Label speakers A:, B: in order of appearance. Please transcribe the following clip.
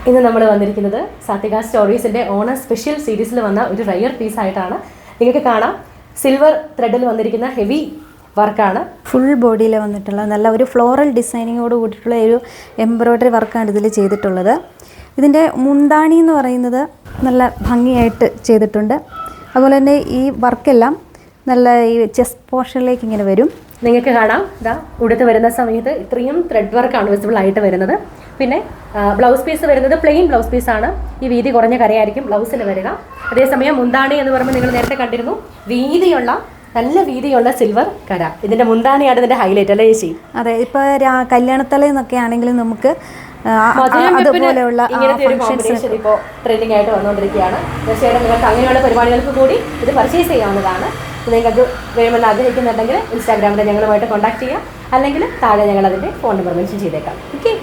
A: ഇന്ന് നമ്മൾ വന്നിരിക്കുന്നത് സാത്വിക സ്റ്റോറീസിൻ്റെ ഓണർ സ്പെഷ്യൽ സീരീസിൽ വന്ന ഒരു റയർ പീസായിട്ടാണ്. നിങ്ങൾക്ക് കാണാം, സിൽവർ ത്രെഡിൽ വന്നിരിക്കുന്ന ഹെവി വർക്കാണ്.
B: ഫുൾ ബോഡിയിൽ വന്നിട്ടുള്ള നല്ല ഒരു ഫ്ലോറൽ ഡിസൈനിങ്ങോട് കൂടിയിട്ടുള്ള ഒരു എംബ്രോയ്ഡറി വർക്കാണ് ഇതിൽ ചെയ്തിട്ടുള്ളത്. ഇതിൻ്റെ മുന്താണി എന്ന് പറയുന്നത് നല്ല ഭംഗിയായിട്ട് ചെയ്തിട്ടുണ്ട്. അതുപോലെ തന്നെ ഈ വർക്കെല്ലാം നല്ല ഈ ചെസ്റ്റ് പോർഷനിലേക്ക് ഇങ്ങനെ വരും.
A: നിങ്ങൾക്ക് കാണാം, ഇതാ ഉടുത്ത് വരുന്ന സമയത്ത് ഇത്രയും ത്രെഡ് വർക്കാണ് വിസിബിൾ ആയിട്ട് വരുന്നത്. പിന്നെ ബ്ലൗസ് പീസ് വരുന്നത് പ്ലെയിൻ ബ്ലൗസ് പീസാണ്. ഈ വീതി കുറഞ്ഞ കരയായിരിക്കും ബ്ലൗസിൽ വരിക. അതേസമയം മുന്താണി എന്ന് പറയുമ്പോൾ നിങ്ങൾ നേരത്തെ കണ്ടിരുന്നു, നല്ല വീതിയുള്ള സിൽവർ കര. ഇതിൻ്റെ മുന്താണിയാണ് ഇതിൻ്റെ ഹൈലൈറ്റ് അല്ലേ ചേച്ചി?
B: അതെ, ഇപ്പോൾ കല്യാണത്തലേന്നൊക്കെ ആണെങ്കിലും നമുക്ക് അതുപോലെയുള്ള
A: ഫംഗ്ഷൻസ് ഇപ്പോൾ ട്രെൻഡിങ് ആയിട്ട് വന്നുകൊണ്ടിരിക്കുകയാണ്. തീർച്ചയായിട്ടും നിങ്ങൾക്ക് അങ്ങനെയുള്ള പരിപാടികൾക്ക് കൂടി ഇത് പർച്ചേസ് ചെയ്യാവുന്നതാണ്. നിങ്ങൾക്ക് വേണമെന്ന് ആഗ്രഹിക്കുന്നുണ്ടെങ്കിൽ ഇൻസ്റ്റാഗ്രാമിൽ ഞങ്ങളുമായിട്ട് കോൺടാക്ട് ചെയ്യാം, അല്ലെങ്കിൽ താഴെ ഞങ്ങൾ അതിൻ്റെ ഫോൺ നമ്പർ മെൻഷൻ ചെയ്തേക്കാം. ഓക്കെ.